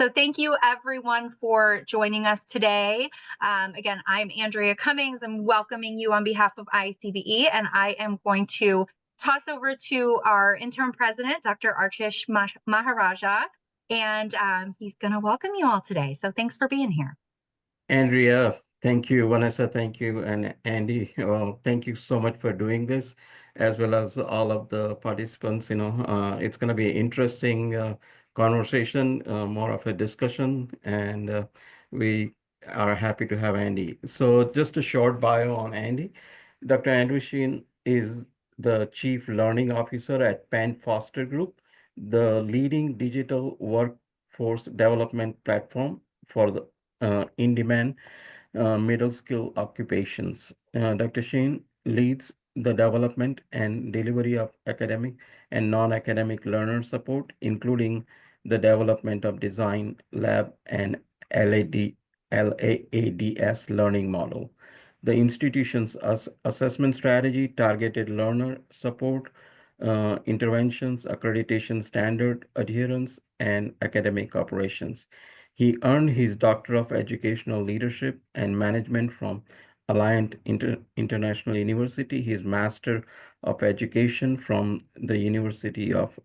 So thank you everyone for joining us today. Again, I'm Andrea Cummings. I'm welcoming you on behalf of IACBE, and I am going to toss over to our interim president, Dr. Archish Maharaja, and he's going to welcome you all today. So thanks for being here. Andrea, thank you. Vanessa, thank you. And Andy, thank you so much for doing this, as well as all of the participants. It's going to be an interesting conversation, more of a discussion, and we are happy to have Andy. So just a short bio on Andy. Dr. Andrew Shean is the Chief Learning Officer at Penn Foster Group, the leading digital workforce development platform for the in-demand middle skill occupations. Dr. Shean leads the development and delivery of academic and non-academic learner support, including the development of design, lab, and LAADS learning model. The institution's assessment strategy, targeted learner support, interventions, accreditation standard adherence, and academic operations. He earned his Doctor of Educational Leadership and Management from Alliant International University, his Master of Education from the University of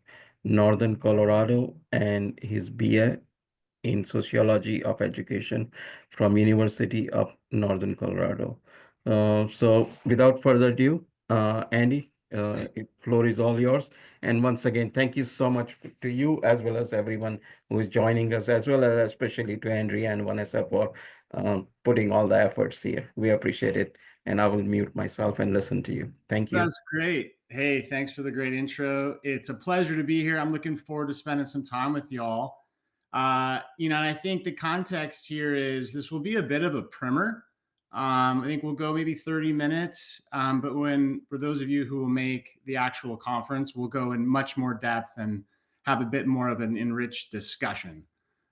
Northern Colorado, and his BA in Sociology of Education from University of Northern Colorado. So without further ado, Andy, floor is all yours. And once again, thank you so much to you as well as everyone who is joining us, as well as especially to Andrea and Vanessa for putting all the efforts here. We appreciate it. And I will mute myself and listen to you. Thank you. That's great. Hey, thanks for the great intro. It's a pleasure to be here. I'm looking forward to spending some time with y'all. And I think the context here is this will be a bit of a primer. I think we'll go maybe 30 minutes, but for those of you who will make the actual conference, we'll go in much more depth and have a bit more of an enriched discussion.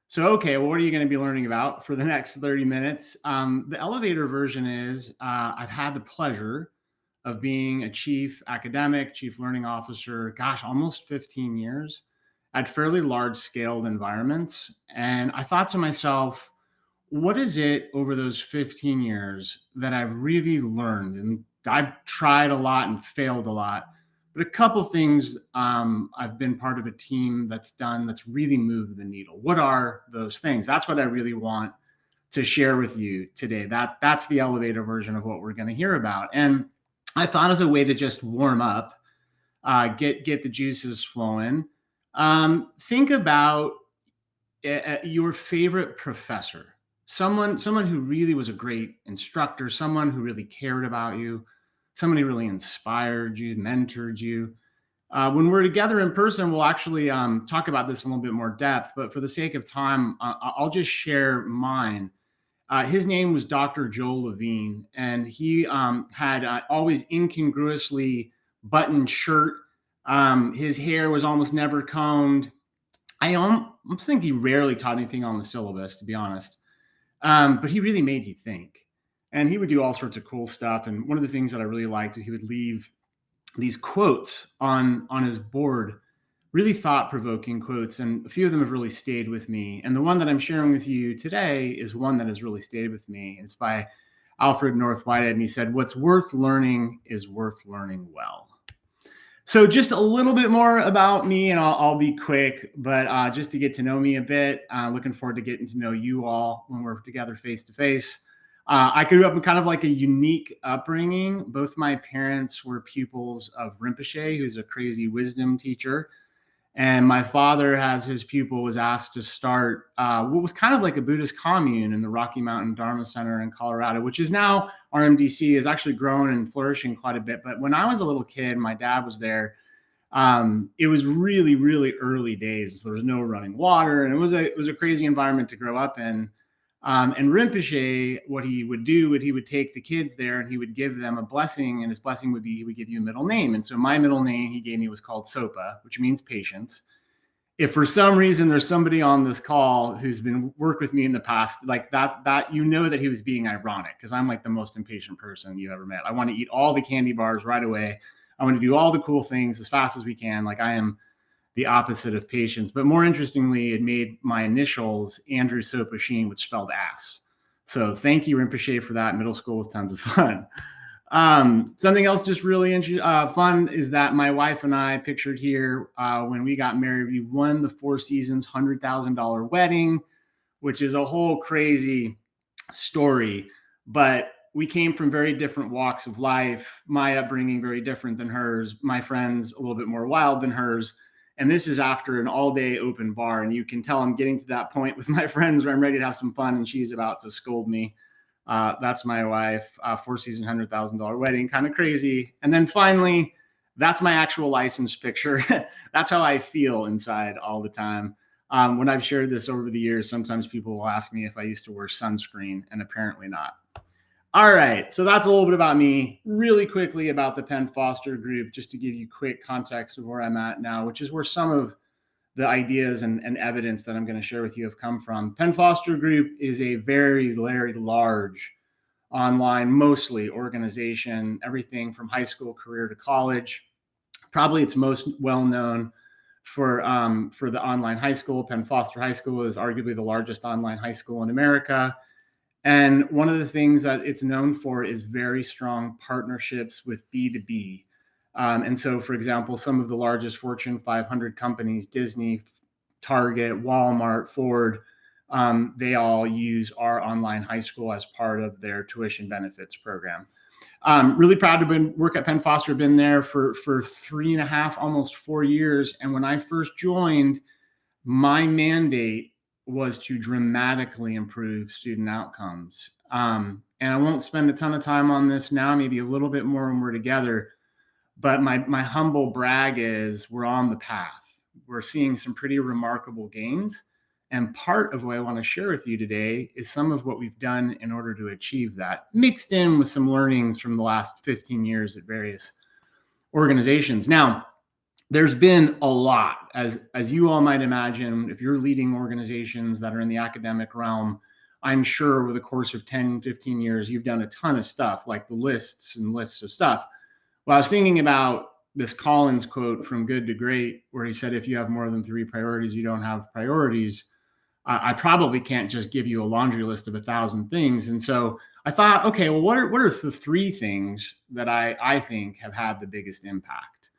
So, okay, well, what are you going to be learning about for the next 30 minutes? The elevator version is I've had the pleasure of being a chief academic, chief learning officer, almost 15 years at fairly large scaled environments. And I thought to myself, what is it over those 15 years that I've really learned? And I've tried a lot and failed a lot, but a couple things I've been part of a team that's really moved the needle. What are those things? That's what I really want to share with you today. That's the elevator version of what we're going to hear about. And I thought as a way to just warm up, get the juices flowing, think about your favorite professor. Someone who really was a great instructor, someone who really cared about you, someone who really inspired you, mentored you. When we're together in person, we'll actually talk about this in a little bit more depth, but for the sake of time, I'll just share mine. His name was Dr. Joel Levine, and he had always incongruously buttoned shirt. His hair was almost never combed. I think he rarely taught anything on the syllabus, to be honest. But he really made you think. And he would do all sorts of cool stuff. And one of the things that I really liked, he would leave these quotes on his board, really thought-provoking quotes. And a few of them have really stayed with me. And the one that I'm sharing with you today is one that has really stayed with me. It's by Alfred North Whitehead. And he said, "What's worth learning is worth learning well." So just a little bit more about me, and I'll be quick, but just to get to know me a bit, looking forward to getting to know you all when we're together face to face. I grew up in kind of like a unique upbringing. Both my parents were pupils of Rinpoche, who's a crazy wisdom teacher. And my father, as his pupil, was asked to start what was kind of like a Buddhist commune in the Rocky Mountain Dharma Center in Colorado, which is now RMDC, has actually grown and flourishing quite a bit. But when I was a little kid, my dad was there. It was really, really early days. There was no running water, and it was a crazy environment to grow up in. And Rinpoche, what he would do, he would take the kids there and he would give them a blessing, and his blessing would be he would give you a middle name. And so my middle name he gave me was called Sopa, which means patience. If for some reason there's somebody on this call who's been worked with me in the past, like that you know that he was being ironic, because I'm like the most impatient person you ever met. I want to eat all the candy bars right away. I want to do all the cool things as fast as we can. Like I am the opposite of patience. But more interestingly, it made my initials Andrew Sopa Shean, which spelled ass. So thank you, Rinpoche, for that. Middle school was tons of fun. Something else just really fun is that my wife and I, pictured here, when we got married, we won the Four Seasons $100,000 wedding, which is a whole crazy story. But we came from very different walks of life. My upbringing very different than hers. My friends a little bit more wild than hers. And this is after an all-day open bar. And you can tell I'm getting to that point with my friends where I'm ready to have some fun and she's about to scold me. That's my wife, Four Seasons $100,000 wedding, kind of crazy. And then finally, that's my actual license picture. That's how I feel inside all the time. When I've shared this over the years, sometimes people will ask me if I used to wear sunscreen, and apparently not. All right, so that's a little bit about me. Really quickly about the Penn Foster Group, just to give you quick context of where I'm at now, which is where some of the ideas and evidence that I'm going to share with you have come from. Penn Foster Group is a very, very large online, mostly organization, everything from high school, career to college. Probably it's most well known for the online high school. Penn Foster High School is arguably the largest online high school in America. And one of the things that it's known for is very strong partnerships with B2B. And so, for example, some of the largest Fortune 500 companies, Disney, Target, Walmart, Ford, they all use our online high school as part of their tuition benefits program. Really proud to work at Penn Foster, been there for 3.5, almost 4 years. And when I first joined, my mandate was to dramatically improve student outcomes. And I won't spend a ton of time on this now, maybe a little bit more when we're together. But my humble brag is we're on the path. We're seeing some pretty remarkable gains. And part of what I want to share with you today is some of what we've done in order to achieve that, mixed in with some learnings from the last 15 years at various organizations. Now, there's been a lot, as you all might imagine, if you're leading organizations that are in the academic realm, I'm sure over the course of 10, 15 years, you've done a ton of stuff, like the lists and lists of stuff. Well, I was thinking about this Collins quote from Good to Great, where he said, if you have more than 3 priorities, you don't have priorities. I probably can't just give you a laundry list of 1,000 things. And so I thought, okay, well, what are the 3 things that I think have had the biggest impact?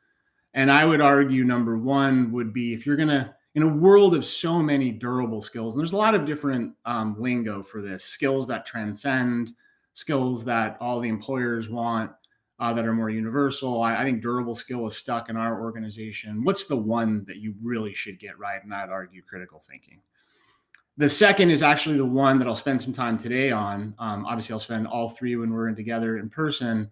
And I would argue number 1 would be, if you're going to, in a world of so many durable skills, and there's a lot of different lingo for this, skills that transcend, skills that all the employers want, that are more universal. I think durable skill is stuck in our organization. What's the one that you really should get right? And I'd argue critical thinking. The second is actually the one that I'll spend some time today on. Obviously, I'll spend all 3 when we're together in person.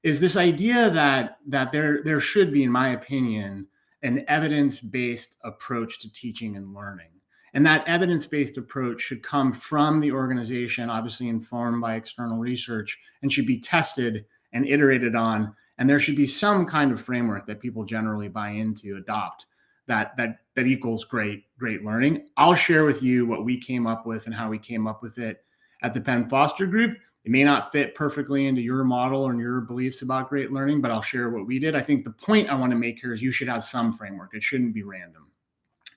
Is this idea that there should be, in my opinion, an evidence-based approach to teaching and learning. And that evidence-based approach should come from the organization, obviously informed by external research, and should be tested and iterated on. And there should be some kind of framework that people generally buy into, adopt, that equals great learning. I'll share with you what we came up with and how we came up with it at the Penn Foster Group. It may not fit perfectly into your model or your beliefs about great learning, but I'll share what we did. I think the point I want to make here is you should have some framework. It shouldn't be random.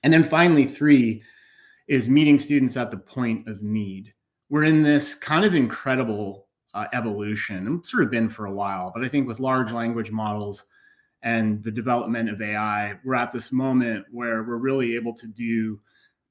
And then finally, 3 is meeting students at the point of need. We're in this kind of incredible evolution. It's sort of been for a while, but I think with large language models and the development of AI, we're at this moment where we're really able to do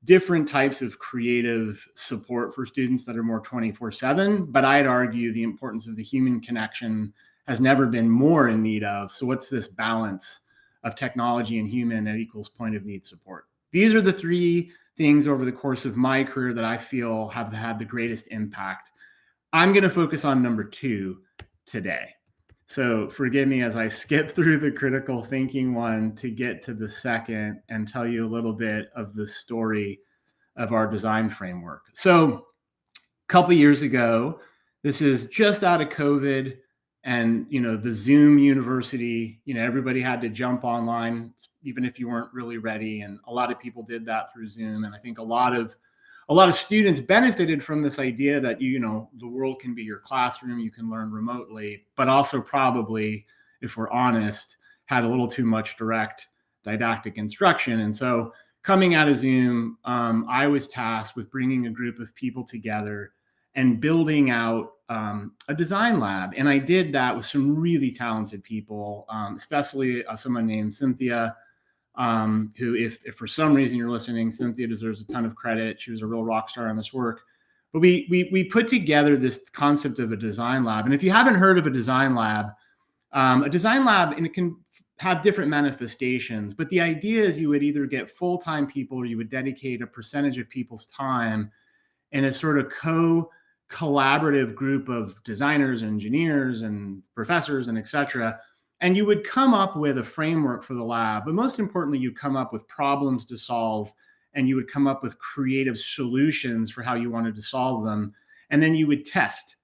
different types of creative support for students that are more 24/7. But I'd argue the importance of the human connection has never been more in need of. So what's this balance of technology and human that equals point of need support? These are the 3 things over the course of my career that I feel have had the greatest impact. I'm going to focus on number 2 today. So forgive me as I skip through the critical thinking one to get to the second and tell you a little bit of the story of our design framework. So a couple years ago, this is just out of COVID, and the Zoom university, everybody had to jump online, even if you weren't really ready. And a lot of people did that through Zoom. And I think a lot of students benefited from this idea that, the world can be your classroom, you can learn remotely, but also probably, if we're honest, had a little too much direct didactic instruction. And so coming out of Zoom, I was tasked with bringing a group of people together and building out a design lab. And I did that with some really talented people, especially someone named Cynthia, who, if for some reason you're listening, Cynthia deserves a ton of credit. She was a real rock star on this work. But we put together this concept of a design lab. And if you haven't heard of a design lab, and it can have different manifestations, but the idea is you would either get full-time people or you would dedicate a percentage of people's time in a sort of collaborative group of designers, engineers, and professors, and et cetera. And you would come up with a framework for the lab, but most importantly, you come up with problems to solve, and you would come up with creative solutions for how you wanted to solve them. And then you would test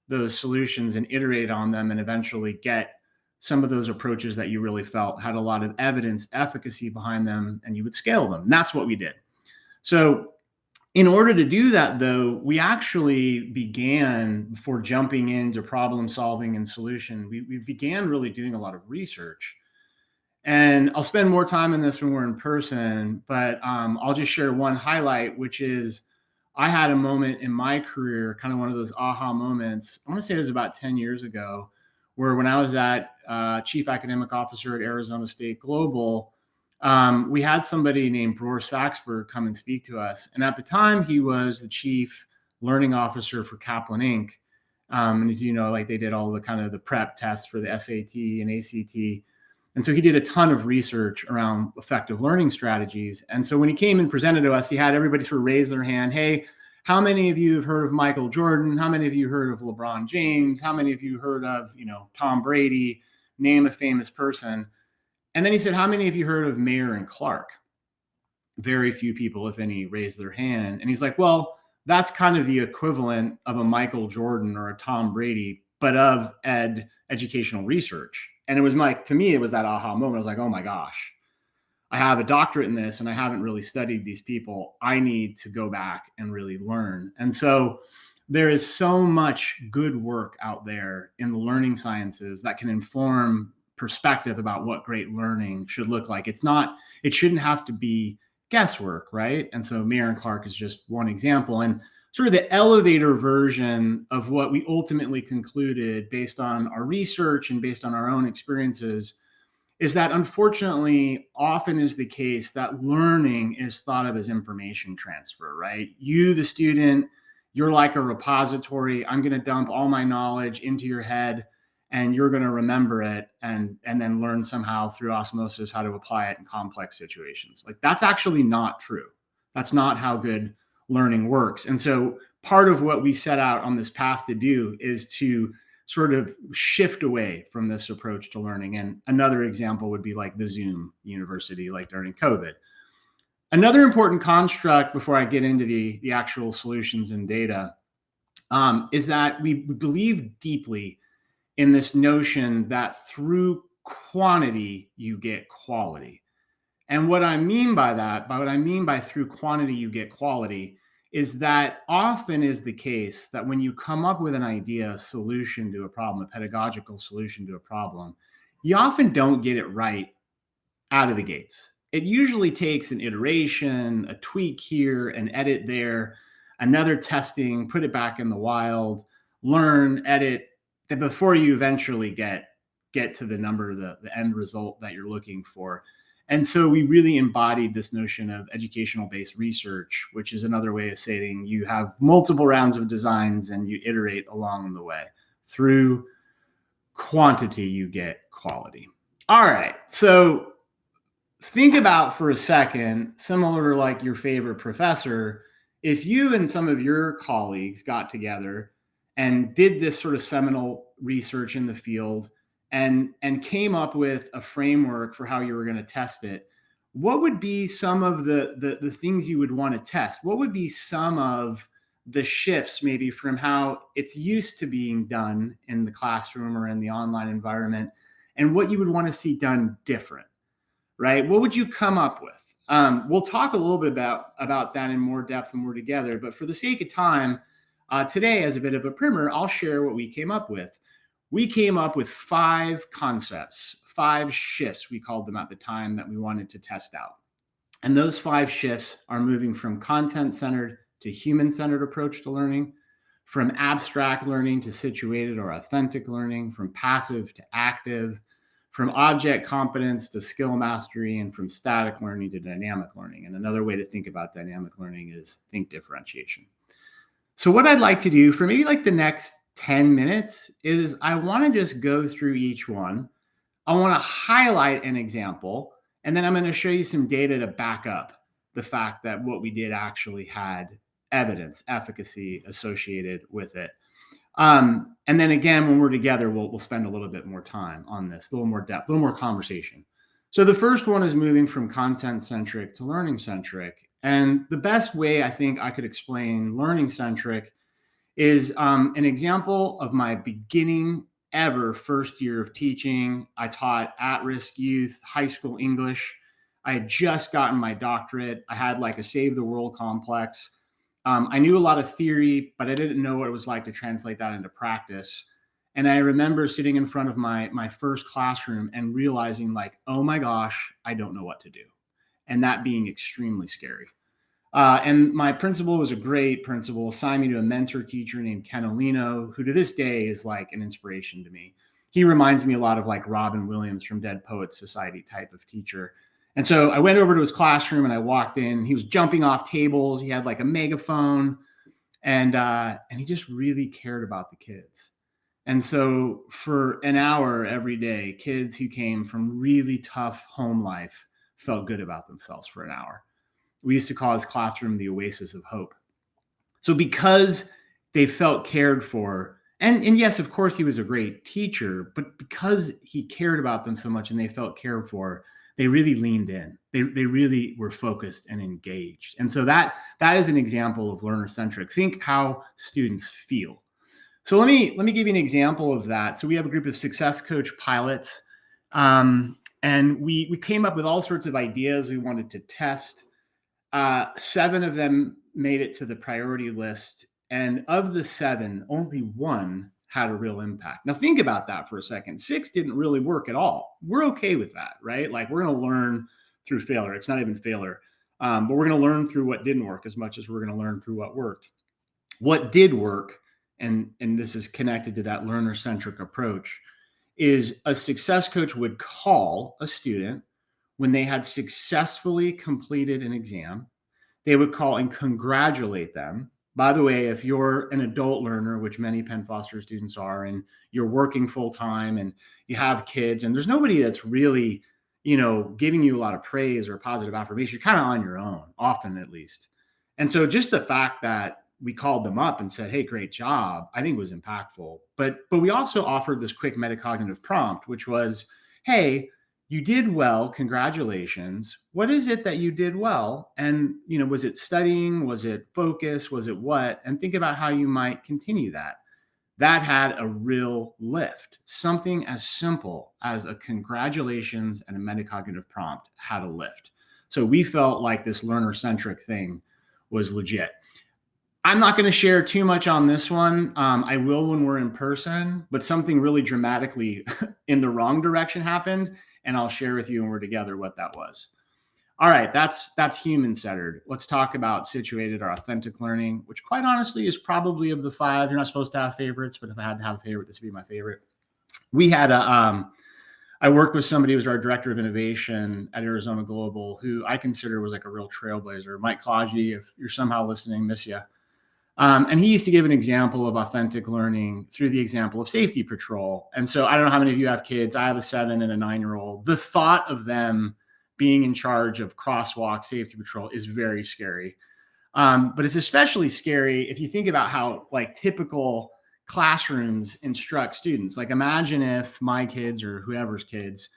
those solutions and iterate on them and eventually get some of those approaches that you really felt had a lot of evidence, efficacy behind them, and you would scale them. And that's what we did. So in order to do that, though, we actually began, before jumping into problem solving and solution, we began really doing a lot of research. And I'll spend more time on this when we're in person, but I'll just share one highlight, which is I had a moment in my career, kind of one of those aha moments. I want to say it was about 10 years ago, where when I was at Chief Academic Officer at Arizona State Global, we had somebody named Bror Saxberg come and speak to us. And at the time, he was the Chief Learning Officer for Kaplan Inc. And as you know, like, they did all the kind of the prep tests for the SAT and ACT. And so he did a ton of research around effective learning strategies. And so when he came and presented to us, he had everybody sort of raise their hand. Hey, how many of you have heard of Michael Jordan? How many of you heard of LeBron James? How many of you heard of, Tom Brady? Name a famous person. And then he said, how many of you heard of Mayer and Clark? Very few people, if any, raised their hand. And he's like, well, that's kind of the equivalent of a Michael Jordan or a Tom Brady, but of educational research. And it was to me, it was that aha moment. I was like, oh my gosh, I have a doctorate in this and I haven't really studied these people. I need to go back and really learn. And so there is so much good work out there in the learning sciences that can inform perspective about what great learning should look like. It shouldn't have to be guesswork, right? And so Mayer and Clark is just one example. And sort of the elevator version of what we ultimately concluded based on our research and based on our own experiences is that, unfortunately, often is the case that learning is thought of as information transfer, right? You, the student, you're like a repository. I'm going to dump all my knowledge into your head, and you're going to remember it and then learn somehow through osmosis how to apply it in complex situations. Like, that's actually not true. That's not how good learning works. And so part of what we set out on this path to do is to sort of shift away from this approach to learning. And another example would be like the Zoom University, like during COVID. Another important construct before I get into the actual solutions and data is that we believe deeply in this notion that through quantity, you get quality. And what I mean by that, through quantity, you get quality, is that often is the case that when you come up with an idea, a solution to a problem, a pedagogical solution to a problem, you often don't get it right out of the gates. It usually takes an iteration, a tweak here, an edit there, another testing, put it back in the wild, learn, edit, that before you eventually get to the number, the end result that you're looking for. And so we really embodied this notion of educational-based research, which is another way of saying you have multiple rounds of designs and you iterate along the way. Through quantity, you get quality. All right, so think about for a second, similar to like your favorite professor, if you and some of your colleagues got together and did this sort of seminal research in the field and came up with a framework for how you were going to test it, what would be some of the things you would want to test? What would be some of the shifts maybe from how it's used to being done in the classroom or in the online environment, and what you would want to see done different, right? What would you come up with? We'll talk a little bit about that in more depth when we're together, but for the sake of time, today, as a bit of a primer, I'll share what we came up with. We came up with 5 concepts, 5 shifts, we called them at the time, that we wanted to test out. And those 5 shifts are moving from content-centered to human-centered approach to learning, from abstract learning to situated or authentic learning, from passive to active, from object competence to skill mastery, and from static learning to dynamic learning. And another way to think about dynamic learning is think differentiation. So what I'd like to do for maybe like the next 10 minutes is I want to just go through each one. I want to highlight an example, and then I'm going to show you some data to back up the fact that what we did actually had evidence, efficacy associated with it. And then again, when we're together, we'll spend a little bit more time on this, a little more depth, a little more conversation. So the first one is moving from content-centric to learning-centric. And the best way I think I could explain learning-centric is an example of my beginning ever first year of teaching. I taught at-risk youth, high school English. I had just gotten my doctorate. I had like a save the world complex. I knew a lot of theory, but I didn't know what it was like to translate that into practice. And I remember sitting in front of my first classroom and realizing like, oh my gosh, I don't know what to do. And that being extremely scary. And my principal was a great principal, assigned me to a mentor teacher named Ken Olino, who to this day is like an inspiration to me. He reminds me a lot of like Robin Williams from Dead Poets Society type of teacher. And so I went over to his classroom and I walked in. He was jumping off tables. He had like a megaphone, and he just really cared about the kids. And so for an hour every day, kids who came from really tough home life felt good about themselves for an hour. We used to call his classroom the oasis of hope. So because they felt cared for, and yes, of course, he was a great teacher, but because he cared about them so much and they felt cared for, they really leaned in. They really were focused and engaged. And so that is an example of learner-centric. Think how students feel. So let me give you an example of that. So we have a group of success coach pilots, and we came up with all sorts of ideas we wanted to test. 7 of them made it to the priority list. And of the 7, only 1 had a real impact. Now think about that for a second. 6 didn't really work at all. We're okay with that, right? Like we're going to learn through failure. It's not even failure. But we're going to learn through what didn't work as much as we're going to learn through what worked. What did work, and this is connected to that learner-centric approach, is a success coach would call a student when they had successfully completed an exam. They would call and congratulate them. By the way, if you're an adult learner, which many Penn Foster students are, and you're working full time and you have kids, and there's nobody that's really, giving you a lot of praise or positive affirmation, you're kind of on your own, often at least. And so just the fact that we called them up and said, hey, great job, I think was impactful. But we also offered this quick metacognitive prompt, which was, hey, you did well, congratulations. What is it that you did well? And, was it studying? Was it focus? Was it what? And think about how you might continue that. That had a real lift. Something as simple as a congratulations and a metacognitive prompt had a lift. So we felt like this learner-centric thing was legit. I'm not going to share too much on this one. I will when we're in person, but something really dramatically in the wrong direction happened. And I'll share with you when we're together what that was. All right, that's human-centered. Let's talk about situated or authentic learning, which quite honestly is probably of the 5. You're not supposed to have favorites, but if I had to have a favorite, this would be my favorite. We had I worked with somebody who was our director of innovation at Arizona Global, who I consider was like a real trailblazer. Mike Klaji, if you're somehow listening, miss you. And he used to give an example of authentic learning through the example of safety patrol. And so I don't know how many of you have kids. I have a 7 and a 9-year-old. The thought of them being in charge of crosswalk safety patrol is very scary. But it's especially scary if you think about how like typical classrooms instruct students. Like imagine if my kids or whoever's kids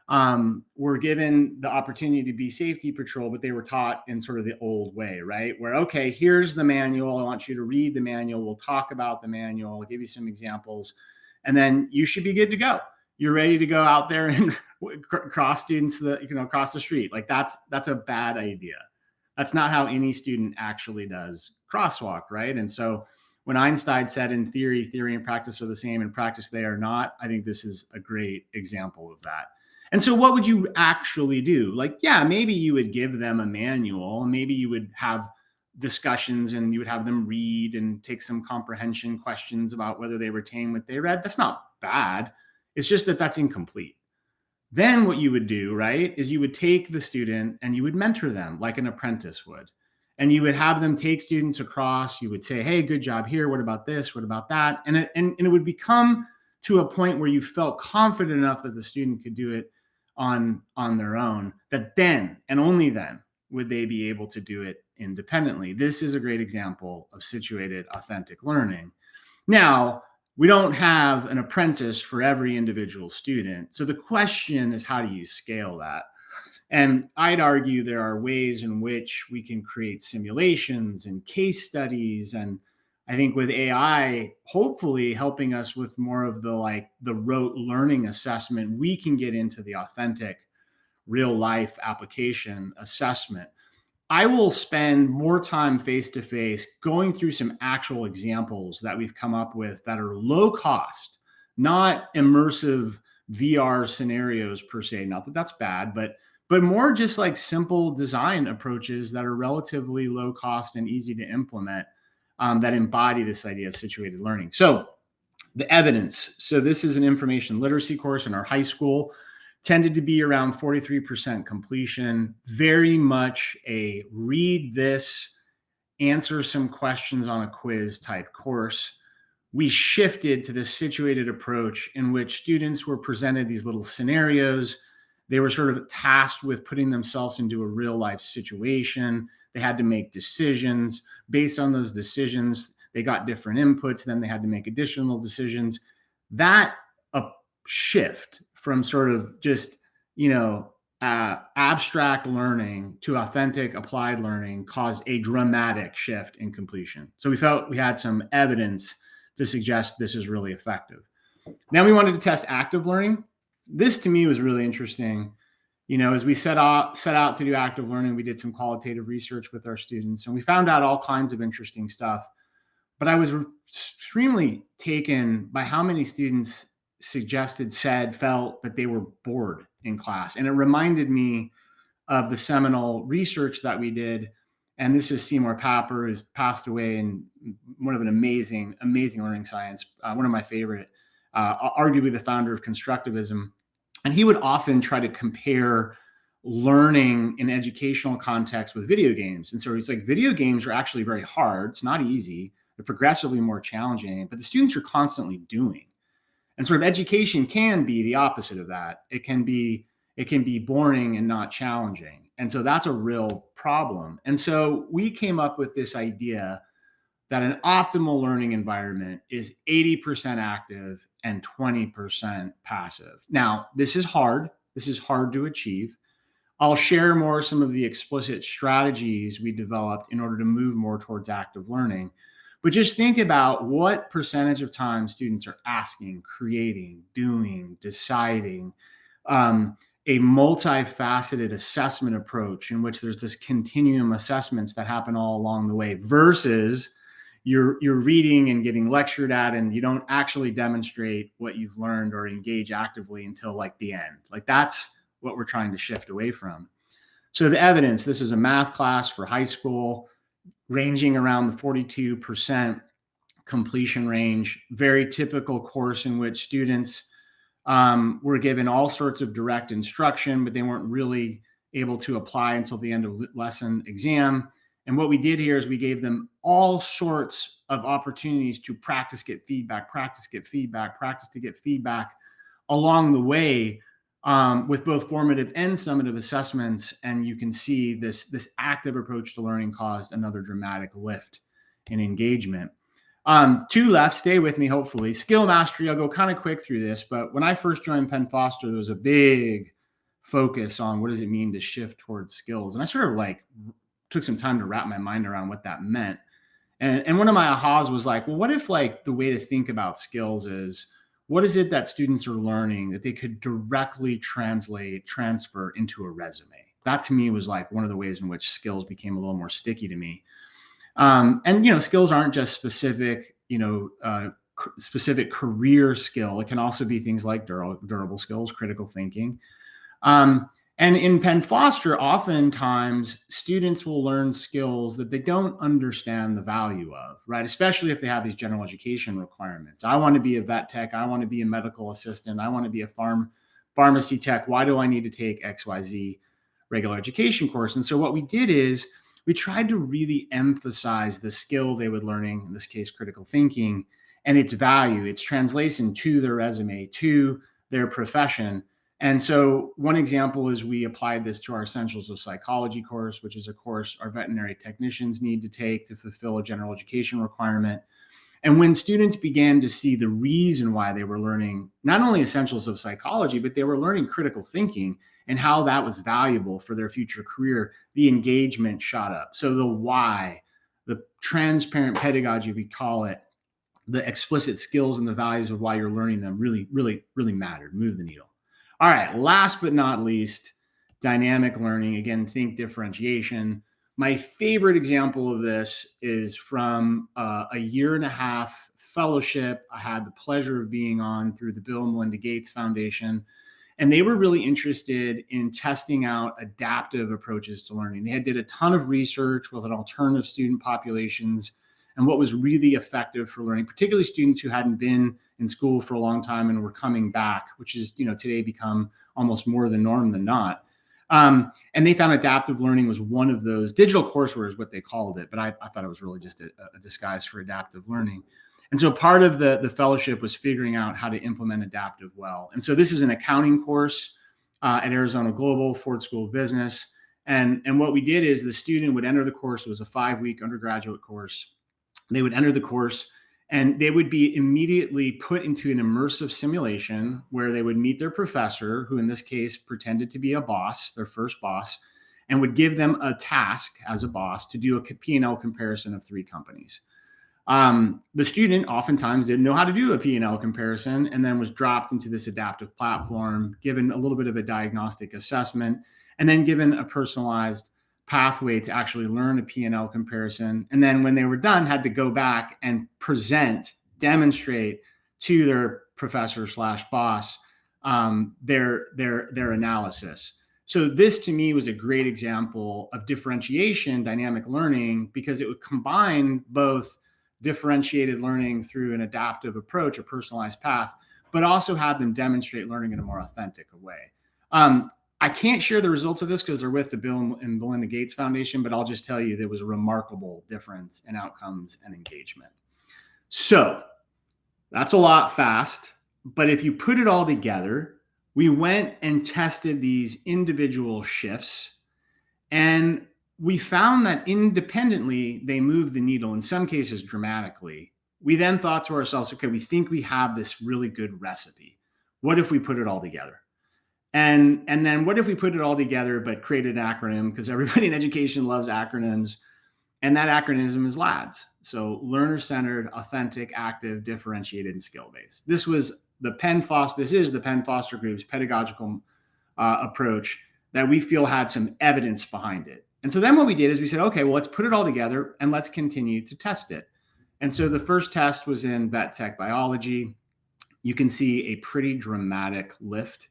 were given the opportunity to be safety patrol, but they were taught in sort of the old way, right? Where, okay, here's the manual. I want you to read the manual. We'll talk about the manual. I'll give you some examples. And then you should be good to go. You're ready to go out there and cross students, across the street. Like that's a bad idea. That's not how any student actually does crosswalk, right? And so when Einstein said in theory and practice are the same, in practice they are not, I think this is a great example of that. And so what would you actually do? Like, yeah, maybe you would give them a manual, and maybe you would have discussions and you would have them read and take some comprehension questions about whether they retain what they read. That's not bad. It's just that that's incomplete. Then what you would do, right, is you would take the student and you would mentor them like an apprentice would. And you would have them take students across. You would say, hey, good job here. What about this? What about that? And it would become to a point where you felt confident enough that the student could do it on their own, that then and only then would they be able to do it independently. This is a great example of situated, authentic learning. Now, we don't have an apprentice for every individual student. So the question is, how do you scale that? And I'd argue there are ways in which we can create simulations and case studies. And I think with AI, hopefully helping us with more of the rote learning assessment, we can get into the authentic real life application assessment. I will spend more time face-to-face going through some actual examples that we've come up with that are low cost, not immersive VR scenarios per se. Not that that's bad, but more just like simple design approaches that are relatively low cost and easy to implement, that embody this idea of situated learning. So the evidence. So this is an information literacy course in our high school. Tended to be around 43% completion, very much a read this, answer some questions on a quiz type course. We shifted to this situated approach in which students were presented these little scenarios. They were sort of tasked with putting themselves into a real life situation. They had to make decisions. Based on those decisions, they got different inputs. Then they had to make additional decisions. That shift from sort of just, abstract learning to authentic applied learning caused a dramatic shift in completion. So we felt we had some evidence to suggest this is really effective. Then we wanted to test active learning. This to me was really interesting. As we set out to do active learning, we did some qualitative research with our students, and we found out all kinds of interesting stuff. But I was extremely taken by how many students felt that they were bored in class. And it reminded me of the seminal research that we did. And this is Seymour Papert, who's passed away, and one of an amazing learning science, one of my favorite, arguably the founder of constructivism. And he would often try to compare learning in educational context with video games. And so he's like, video games are actually very hard. It's not easy. They're progressively more challenging, but the students are constantly doing. And sort of education can be the opposite of that. It can be boring and not challenging. And so that's a real problem. And so we came up with this idea that an optimal learning environment is 80% active and 20% passive. Now, this is hard. This is hard to achieve. I'll share more some of the explicit strategies we developed in order to move more towards active learning. But just think about what percentage of time students are asking, creating, doing, deciding, a multifaceted assessment approach in which there's this continuum assessments that happen all along the way versus you're reading and getting lectured at, and you don't actually demonstrate what you've learned or engage actively until like the end. Like that's what we're trying to shift away from. So the evidence, this is a math class for high school, ranging around the 42% completion range, very typical course in which students were given all sorts of direct instruction, but they weren't really able to apply until the end of lesson exam. And what we did here is we gave them all sorts of opportunities to practice, get feedback, practice to get feedback along the way, with both formative and summative assessments. And you can see this active approach to learning caused another dramatic lift in engagement. Two left, stay with me, hopefully. Skill mastery, I'll go kind of quick through this, but when I first joined Penn Foster, there was a big focus on what does it mean to shift towards skills. And I sort of like took some time to wrap my mind around what that meant. And one of my ahas was like, well, what if like the way to think about skills is, what is it that students are learning that they could directly transfer into a resume? That to me was like one of the ways in which skills became a little more sticky to me. And skills aren't just specific, specific career skill. It can also be things like durable skills, critical thinking. And in Penn Foster, oftentimes students will learn skills that they don't understand the value of, right? Especially if they have these general education requirements. I want to be a vet tech. I want to be a medical assistant. I want to be a pharmacy tech. Why do I need to take XYZ regular education course? And so what we did is we tried to really emphasize the skill they were learning, in this case, critical thinking, and its value, its translation to their resume, to their profession. And so one example is we applied this to our Essentials of Psychology course, which is a course our veterinary technicians need to take to fulfill a general education requirement. And when students began to see the reason why they were learning not only Essentials of Psychology, but they were learning critical thinking and how that was valuable for their future career, the engagement shot up. So the why, the transparent pedagogy, we call it, the explicit skills and the values of why you're learning them really mattered, moved the needle. All right, last but not least, dynamic learning. Again, think differentiation. My favorite example of this is from a 1.5-year fellowship I had the pleasure of being on through the Bill and Melinda Gates Foundation. And they were really interested in testing out adaptive approaches to learning. They did a ton of research with an alternative student populations and what was really effective for learning, particularly students who hadn't been in school for a long time and were coming back, which is, today become almost more the norm than not. And they found adaptive learning was one of those. Digital courseware is what they called it, but I thought it was really just a disguise for adaptive learning. And so part of the fellowship was figuring out how to implement adaptive well. And so this is an accounting course at Arizona Global, Ford School of Business. And what we did is the student would enter the course. It was a 5-week undergraduate course. They would enter the course and they would be immediately put into an immersive simulation where they would meet their professor, who in this case pretended to be a boss, their first boss, and would give them a task as a boss to do a P&L comparison of 3 companies. The student oftentimes didn't know how to do a P&L comparison and then was dropped into this adaptive platform, given a little bit of a diagnostic assessment, and then given a personalized pathway to actually learn a P&L comparison. And then when they were done, had to go back and demonstrate to their professor / boss their analysis. So this to me was a great example of differentiation, dynamic learning, because it would combine both differentiated learning through an adaptive approach, a personalized path, but also had them demonstrate learning in a more authentic way. I can't share the results of this because they're with the Bill and Melinda Gates Foundation, but I'll just tell you there was a remarkable difference in outcomes and engagement. So that's a lot fast, but if you put it all together, we went and tested these individual shifts, and we found that independently, they moved the needle, in some cases dramatically. We then thought to ourselves, okay, we think we have this really good recipe. What if we put it all together? And then what if we put it all together, but created an acronym, because everybody in education loves acronyms. And that acronym is LADS. So learner-centered, authentic, active, differentiated, and skill-based. This is the Penn Foster Group's pedagogical approach that we feel had some evidence behind it. And so then what we did is we said, okay, well, let's put it all together and let's continue to test it. And so the first test was in vet tech biology. You can see a pretty dramatic lift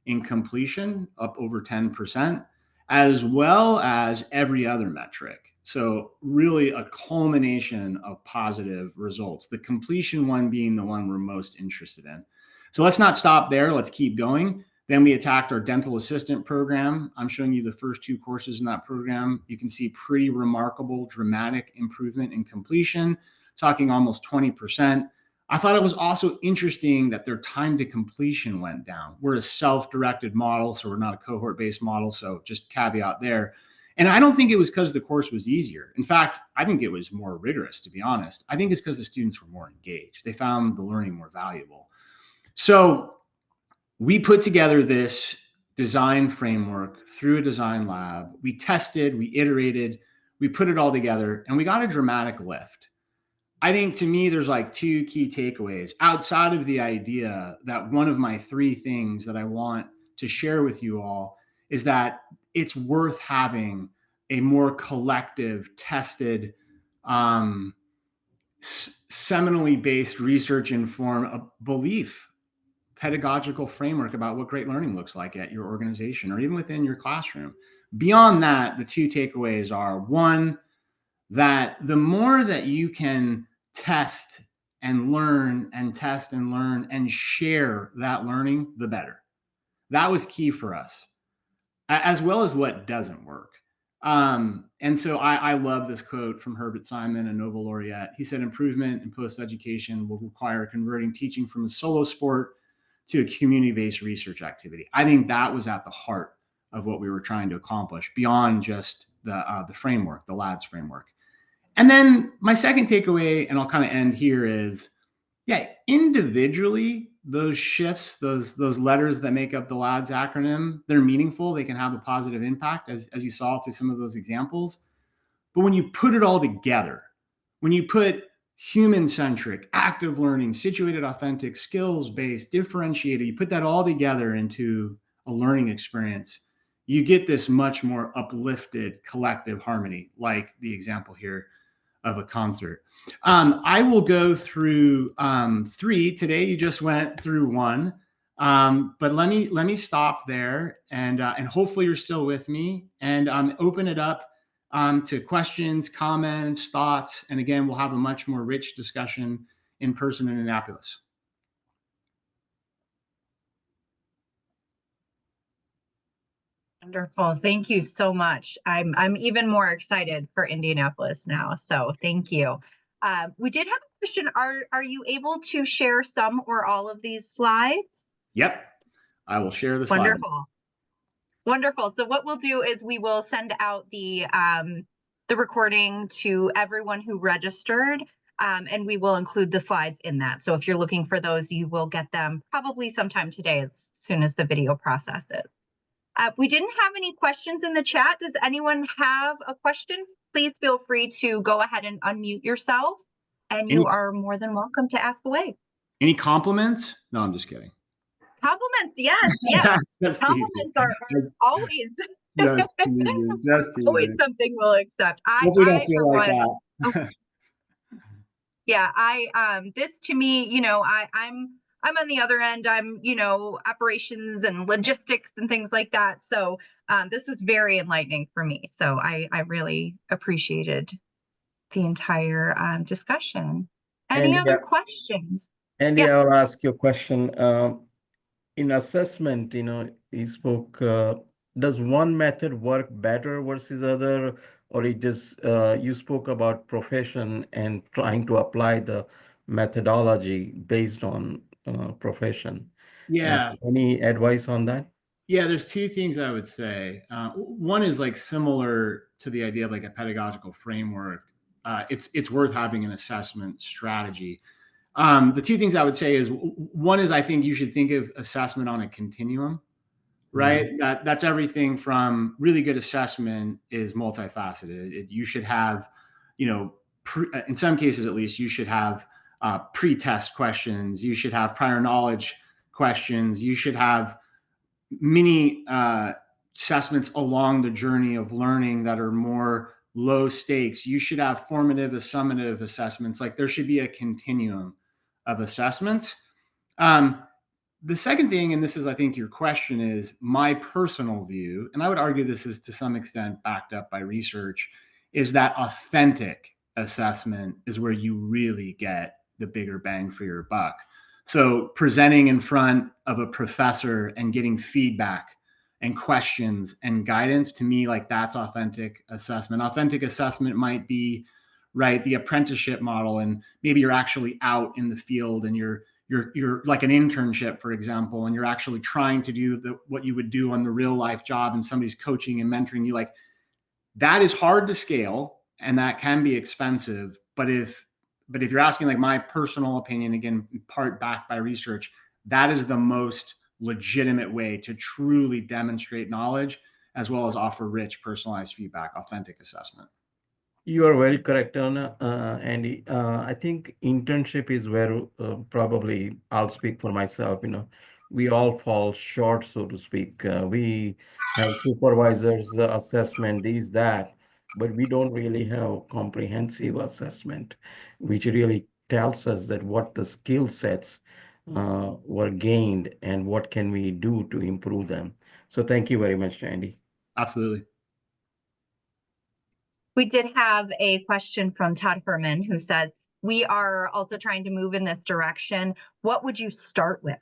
in completion, up over 10%, as well as every other metric. So really a culmination of positive results, the completion one being the one we're most interested in. So let's not stop there. Let's keep going. Then we attacked our dental assistant program. I'm showing you the first 2 courses in that program. You can see pretty remarkable, dramatic improvement in completion, talking almost 20%. I thought it was also interesting that their time to completion went down. We're a self-directed model, so we're not a cohort-based model, so just caveat there. And I don't think it was because the course was easier. In fact, I think it was more rigorous, to be honest. I think it's because the students were more engaged. They found the learning more valuable. So we put together this design framework through a design lab. We tested, we iterated, we put it all together, and we got a dramatic lift. I think to me, there's like 2 key takeaways outside of the idea that one of my 3 things that I want to share with you all is that it's worth having a more collective, tested, seminally based research informed belief pedagogical framework about what great learning looks like at your organization or even within your classroom. Beyond that, the two takeaways are, one, that the more that you can test and learn and test and learn and share that learning, the better. That was key for us, as well as what doesn't work. And so I love this quote from Herbert Simon, a Nobel laureate. He said, improvement in post-education will require converting teaching from a solo sport to a community-based research activity. I think that was at the heart of what we were trying to accomplish beyond just the framework, the LADS framework. And then my second takeaway, and I'll kind of end here, is, yeah, individually, those shifts, those letters that make up the LADS acronym, they're meaningful. They can have a positive impact, as you saw through some of those examples. But when you put it all together, when you put human-centric, active learning, situated, authentic, skills-based, differentiated, you put that all together into a learning experience, you get this much more uplifted collective harmony, like the example here of a concert. I will go through 3 today. You just went through 1, but let me stop there, and hopefully you're still with me, and open it up to questions, comments, thoughts, and again, we'll have a much more rich discussion in person in Annapolis. Wonderful. Thank you so much. I'm even more excited for Indianapolis now. So thank you. We did have a question. Are you able to share some or all of these slides? Yep, I will share the slide. Wonderful. Wonderful. So what we'll do is we will send out the recording to everyone who registered, and we will include the slides in that. So if you're looking for those, you will get them probably sometime today as soon as the video processes. We didn't have any questions in the chat. Does anyone have a question? Please feel free to go ahead and unmute yourself, and you are more than welcome to ask away. Any compliments? No, I'm just kidding. Compliments, yes. Compliments are always just always something we'll accept. This to me, I'm on the other end. I'm, operations and logistics and things like that. So this was very enlightening for me. So I really appreciated the entire discussion. Any other questions? Andy, yeah. I'll ask you a question. In assessment, you spoke, does one method work better versus other, or it just, you spoke about profession and trying to apply the methodology based on profession. Yeah. Any advice on that? Yeah, there's 2 things I would say. One is like similar to the idea of like a pedagogical framework. It's worth having an assessment strategy. The 2 things I would say is, one is I think you should think of assessment on a continuum, right? Mm-hmm. That's everything from really good assessment is multifaceted. You should have, in some cases at least, you should have pre-test questions. You should have prior knowledge questions. You should have many assessments along the journey of learning that are more low stakes. You should have formative, summative assessments. Like there should be a continuum of assessments. The second thing, and this is, I think, your question, is my personal view, and I would argue this is to some extent backed up by research, is that authentic assessment is where you really get the bigger bang for your buck. So presenting in front of a professor and getting feedback and questions and guidance, to me, like that's authentic assessment. Authentic assessment might be, right, the apprenticeship model, and maybe you're actually out in the field and you're like an internship, for example, and you're actually trying to do what you would do on the real life job, and somebody's coaching and mentoring you. Like that is hard to scale and that can be expensive. But if you're asking like my personal opinion, again, part backed by research, that is the most legitimate way to truly demonstrate knowledge as well as offer rich personalized feedback, authentic assessment. You are very correct, Andy. I think internship is where probably I'll speak for myself. We all fall short, so to speak. We have supervisors, assessment, these, that, but we don't really have comprehensive assessment, which really tells us that what the skill sets were gained and what can we do to improve them. So thank you very much, Andy. Absolutely. We did have a question from Todd Herman who says, we are also trying to move in this direction. What would you start with?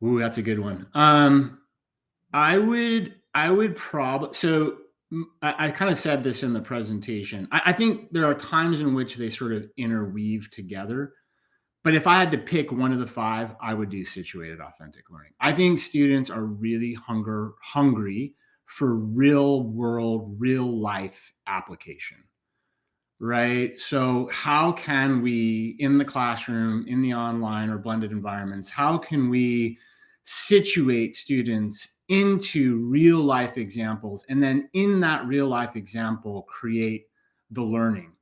Ooh, that's a good one. I would probably, so I kind of said this in the presentation. I think there are times in which they sort of interweave together. But if I had to pick one of the five, I would do situated authentic learning. I think students are really hungry for real world, real life application, right? So how can we, in the classroom, in the online or blended environments, how can we situate students into real life examples, and then in that real life example create the learning,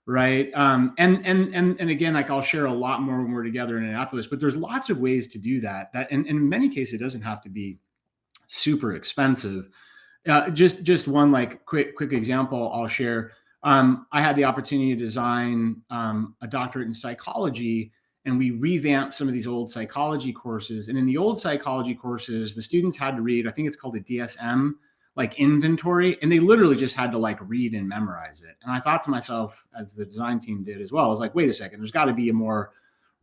right? And again, like I'll share a lot more when we're together in Annapolis, but there's lots of ways to do that, and in many cases it doesn't have to be super expensive. Just one like quick example I'll share. I had the opportunity to design a doctorate in psychology, and we revamped some of these old psychology courses. And in the old psychology courses, the students had to read, I think it's called a DSM, like inventory, and they literally just had to like read and memorize it. And I thought to myself, as the design team did as well, I was like, wait a second, there's got to be a more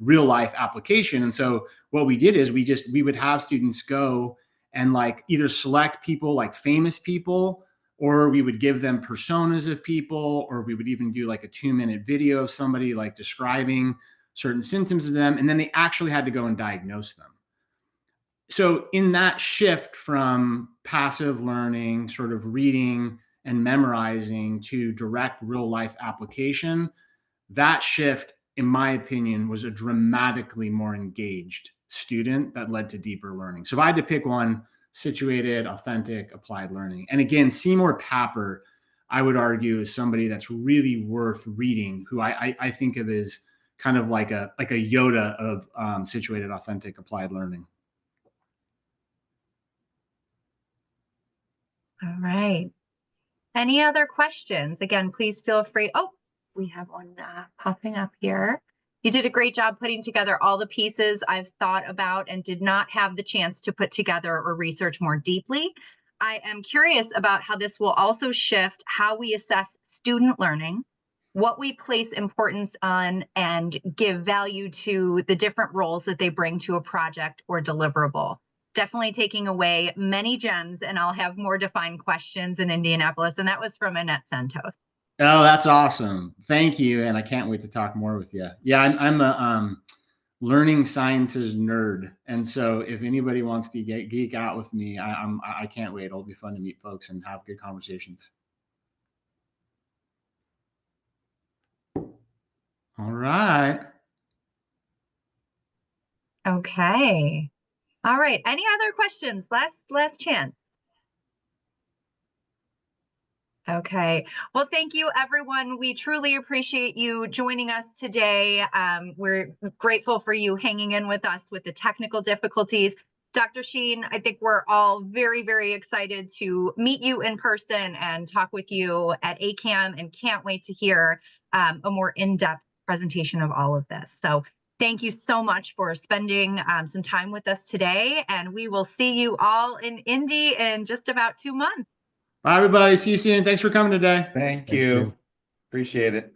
real life application. And so what we did is we would have students go and like either select people like famous people, or we would give them personas of people, or we would even do like a 2-minute video of somebody like describing certain symptoms of them. And then they actually had to go and diagnose them. So in that shift from passive learning, sort of reading and memorizing, to direct real life application, that shift, in my opinion, was a dramatically more engaged student that led to deeper learning. So if I had to pick one, situated, authentic, applied learning. And again, Seymour Papert, I would argue, is somebody that's really worth reading, who I think of as kind of like a Yoda of situated, authentic, applied learning. All right. Any other questions? Again, please feel free. Oh, we have one popping up here. You did a great job putting together all the pieces I've thought about and did not have the chance to put together or research more deeply. I am curious about how this will also shift how we assess student learning, what we place importance on, and give value to the different roles that they bring to a project or deliverable. Definitely taking away many gems, and I'll have more defined questions in Indianapolis. And that was from Annette Santos. Oh, that's awesome. Thank you. And I can't wait to talk more with you. Yeah, I'm a learning sciences nerd. And so if anybody wants to geek out with me, I can't wait. It'll be fun to meet folks and have good conversations. All right. Okay. All right. Any other questions? Last chance. Okay. Well, thank you, everyone. We truly appreciate you joining us today. We're grateful for you hanging in with us with the technical difficulties. Dr. Shean, I think we're all very, very excited to meet you in person and talk with you at ACAM, and can't wait to hear a more in-depth presentation of all of this. So thank you so much for spending some time with us today, and we will see you all in Indy in just about 2 months. Bye, everybody. See you soon. Thanks for coming today. Thank you. Appreciate it.